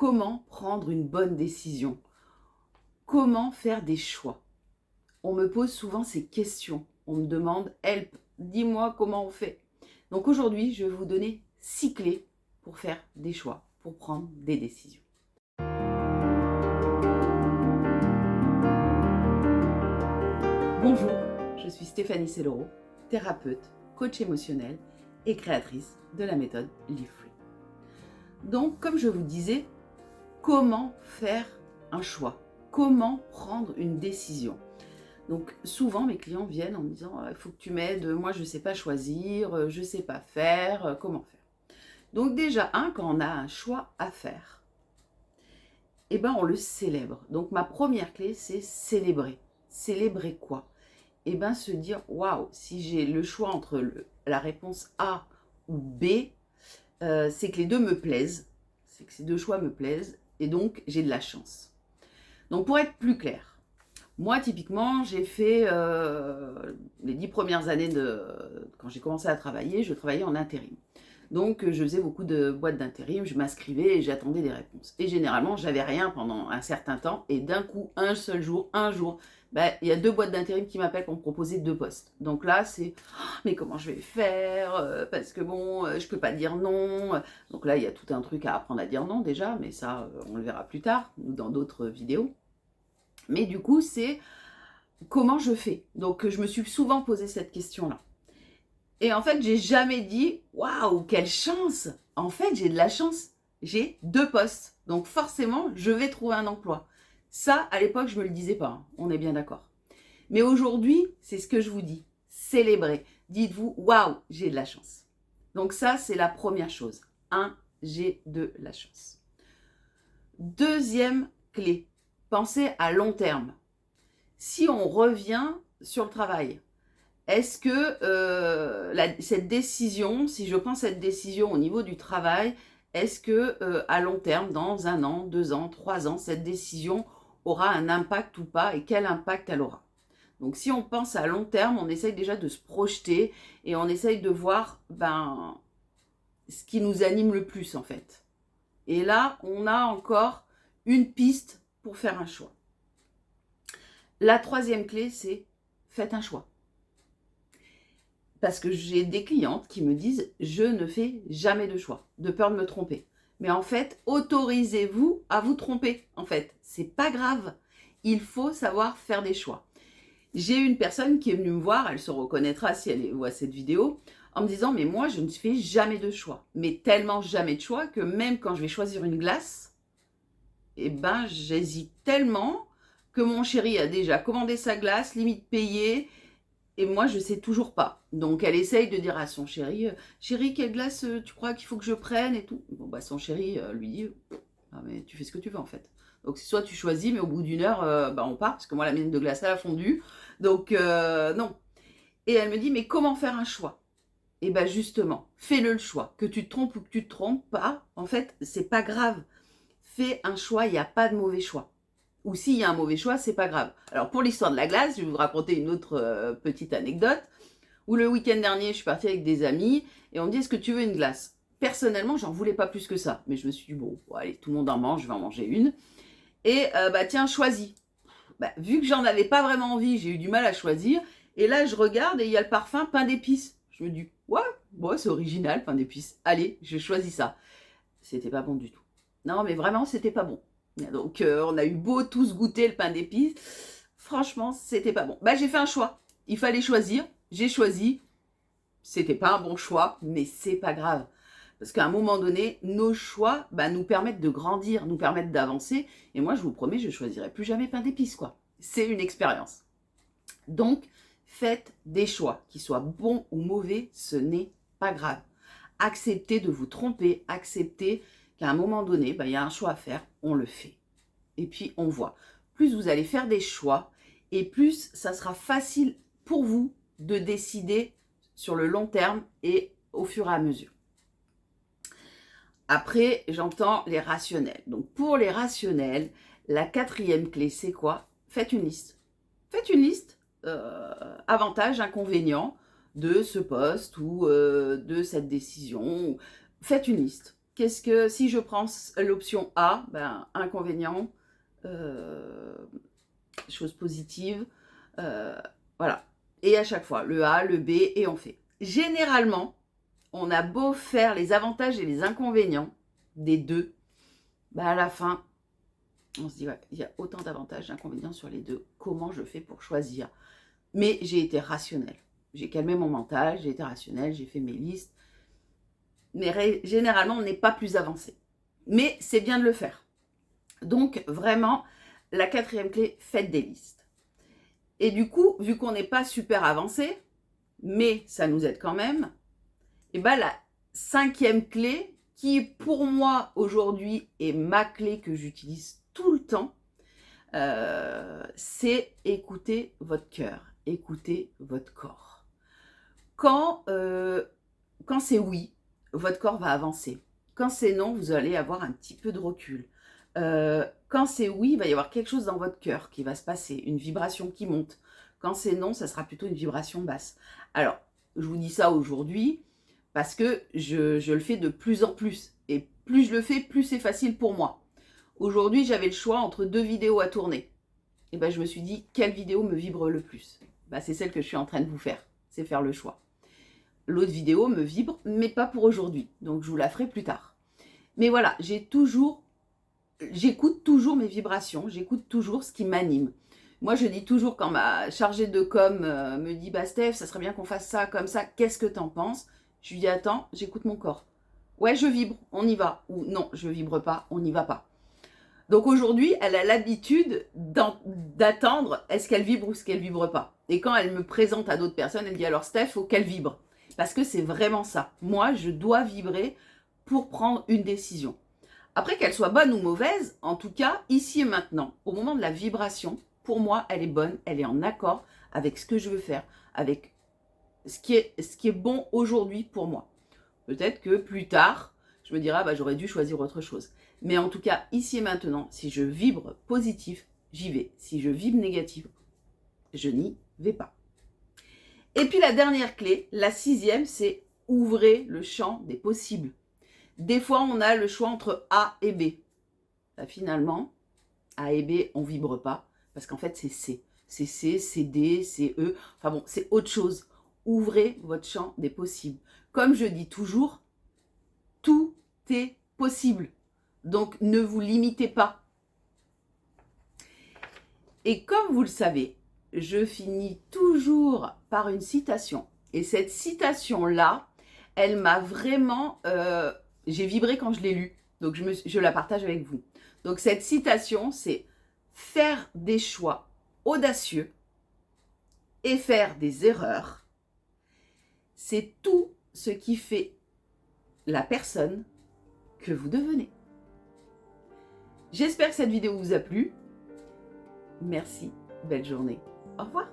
comment prendre une bonne décision? Comment faire des choix? On me pose souvent ces questions. On me demande: «Help, dis-moi comment on fait?» Donc aujourd'hui, je vais vous donner 6 clés pour faire des choix, pour prendre des décisions. Bonjour, je suis Stéphanie Sellero, thérapeute, coach émotionnel et créatrice de la méthode Live Free. Donc, comme je vous disais, comment faire un choix? Comment prendre une décision? Donc souvent mes clients viennent en me disant: «Il faut que tu m'aides, moi je ne sais pas choisir, je ne sais pas faire, comment faire?» Donc déjà, quand on a un choix à faire, eh ben, on le célèbre. Donc ma première clé, c'est célébrer. Célébrer quoi? Eh ben, se dire: «Waouh, si j'ai le choix entre la réponse A ou B, c'est que les 2 me plaisent, c'est que ces 2 choix me plaisent et donc j'ai de la chance». Donc pour être plus clair, moi typiquement, j'ai fait, les 10 premières années quand j'ai commencé à travailler, je travaillais en intérim. Donc je faisais beaucoup de boîtes d'intérim, je m'inscrivais et j'attendais des réponses. Et généralement, j'avais rien pendant un certain temps et d'un coup, un seul jour, il y a 2 boîtes d'intérim qui m'appellent pour me proposer 2 postes. Donc là, c'est: «Oh, mais comment je vais faire? Parce que bon, je peux pas dire non». Donc là, il y a tout un truc à apprendre à dire non déjà, mais ça, on le verra plus tard ou dans d'autres vidéos. Mais du coup, c'est: comment je fais? Donc je me suis souvent posé cette question-là. Et en fait, j'ai jamais dit: «Waouh, quelle chance!» En fait, j'ai de la chance, j'ai 2 postes, donc forcément, je vais trouver un emploi. Ça, à l'époque, je me le disais pas, hein, on est bien d'accord. Mais aujourd'hui, c'est ce que je vous dis, célébrez. Dites-vous: «Waouh, j'ai de la chance». Donc ça, c'est la première chose. J'ai de la chance. Deuxième clé, pensez à long terme. Si on revient sur le travail, est-ce que cette décision, si je prends cette décision au niveau du travail, est-ce que à long terme, dans 1 an, 2 ans, 3 ans, cette décision aura un impact ou pas et quel impact elle aura? Donc si on pense à long terme, on essaye déjà de se projeter et on essaye de voir ce qui nous anime le plus en fait. Et là, on a encore une piste pour faire un choix. La troisième clé, c'est: faites un choix. Parce que j'ai des clientes qui me disent: «Je ne fais jamais de choix, de peur de me tromper». Mais en fait, autorisez-vous à vous tromper, en fait. C'est pas grave. Il faut savoir faire des choix. J'ai une personne qui est venue me voir, elle se reconnaîtra si elle voit cette vidéo, en me disant: «Mais moi, je ne fais jamais de choix. Mais tellement jamais de choix que même quand je vais choisir une glace, eh ben, j'hésite tellement que mon chéri a déjà commandé sa glace, limite payé, et moi, je sais toujours pas». Donc elle essaye de dire à son chéri: «Chéri, quelle glace, tu crois qu'il faut que je prenne?» et tout. Bon, son chéri, lui dit: «Ah mais tu fais ce que tu veux, en fait. Donc c'est soit tu choisis, mais au bout d'1 heure, on part parce que moi la mienne de glace, elle a fondu. Donc non». Et elle me dit: «Mais comment faire un choix?» Et ben justement, fais-le le choix. Que tu te trompes ou que tu te trompes pas, en fait, c'est pas grave. Fais un choix, il y a pas de mauvais choix. Ou s'il y a un mauvais choix, c'est pas grave. Alors pour l'histoire de la glace, je vais vous raconter une autre petite anecdote, où le week-end dernier, je suis partie avec des amis et on me dit: «Est-ce que tu veux une glace?» Personnellement, j'en voulais pas plus que ça, mais je me suis dit: «Bon, allez, tout le monde en mange, je vais en manger une et tiens, choisis». Vu que j'en avais pas vraiment envie, j'ai eu du mal à choisir et là, je regarde et il y a le parfum pain d'épices. Je me dis: «Ouais, bon, c'est original, pain d'épices. Allez, je choisis ça». C'était pas bon du tout. Non, mais vraiment, c'était pas bon. Donc on a eu beau tous goûter le pain d'épices, franchement, c'était pas bon. J'ai fait un choix. Il fallait choisir, j'ai choisi. C'était pas un bon choix, mais c'est pas grave. Parce qu'à un moment donné, nos choix nous permettent de grandir, nous permettent d'avancer. Et moi, je vous promets, je ne choisirai plus jamais pain d'épices, quoi. C'est une expérience. Donc, faites des choix, qu'ils soient bons ou mauvais, ce n'est pas grave. Acceptez de vous tromper, acceptez qu'à un moment donné, il y a un choix à faire, on le fait. Et puis, on voit. Plus vous allez faire des choix, et plus ça sera facile pour vous de décider sur le long terme et au fur et à mesure. Après, j'entends les rationnels. Donc, pour les rationnels, la quatrième clé, c'est quoi? Faites une liste. Faites une liste, avantages, inconvénients de ce poste ou de cette décision. Faites une liste. Qu'est-ce que, si je prends l'option A, ben, inconvénient, chose positive, voilà. Et à chaque fois, le A, le B, et on fait. Généralement, on a beau faire les avantages et les inconvénients des deux, ben à la fin, on se dit, ouais, il y a autant d'avantages, d'inconvénients sur les deux. Comment je fais pour choisir? Mais j'ai été rationnelle. J'ai calmé mon mental, j'ai été rationnelle, j'ai fait mes listes. Mais généralement, on n'est pas plus avancé. Mais c'est bien de le faire. Donc, vraiment, la 4e clé, faites des listes. Et du coup, vu qu'on n'est pas super avancé, mais ça nous aide quand même, et bien la 5e clé, qui pour moi aujourd'hui est ma clé que j'utilise tout le temps, c'est écouter votre cœur, écouter votre corps. Quand c'est oui, votre corps va avancer. Quand c'est non, vous allez avoir un petit peu de recul. Quand c'est oui, il va y avoir quelque chose dans votre cœur qui va se passer, une vibration qui monte. Quand c'est non, ça sera plutôt une vibration basse. Alors, je vous dis ça aujourd'hui parce que je le fais de plus en plus. Et plus je le fais, plus c'est facile pour moi. Aujourd'hui, j'avais le choix entre 2 vidéos à tourner. Et ben, je me suis dit, quelle vidéo me vibre le plus? Ben, c'est celle que je suis en train de vous faire. C'est faire le choix. L'autre vidéo me vibre, mais pas pour aujourd'hui. Donc, je vous la ferai plus tard. Mais voilà, j'écoute toujours mes vibrations, j'écoute toujours ce qui m'anime. Moi, je dis toujours quand ma chargée de com me dit « Bah Steph, ça serait bien qu'on fasse ça comme ça, qu'est-ce que t'en penses ?» Je lui dis « Attends, j'écoute mon corps. Ouais, je vibre, on y va. » Ou « Non, je vibre pas, on n'y va pas. » Donc aujourd'hui, elle a l'habitude d'attendre est-ce qu'elle vibre ou est-ce qu'elle vibre pas. Et quand elle me présente à d'autres personnes, elle dit « Alors Steph, faut qu'elle vibre. » Parce que c'est vraiment ça. Moi, je dois vibrer pour prendre une décision. Après, qu'elle soit bonne ou mauvaise, en tout cas, ici et maintenant, au moment de la vibration, pour moi, elle est bonne, elle est en accord avec ce que je veux faire, avec ce qui est bon aujourd'hui pour moi. Peut-être que plus tard, je me dirai, ah bah, j'aurais dû choisir autre chose. Mais en tout cas, ici et maintenant, si je vibre positif, j'y vais. Si je vibre négatif, je n'y vais pas. Et puis la dernière clé, la 6e, c'est ouvrez le champ des possibles. Des fois, on a le choix entre A et B. Bah, finalement, A et B, on ne vibre pas, parce qu'en fait, c'est C. C'est C, c'est D, c'est E. Enfin bon, c'est autre chose. Ouvrez votre champ des possibles. Comme je dis toujours, tout est possible. Donc, ne vous limitez pas. Et comme vous le savez, je finis toujours par une citation. Et cette citation-là, elle m'a vraiment... j'ai vibré quand je l'ai lue. Donc, je la partage avec vous. Donc, cette citation, c'est « Faire des choix audacieux et faire des erreurs, c'est tout ce qui fait la personne que vous devenez. » J'espère que cette vidéo vous a plu. Merci, belle journée. Au revoir.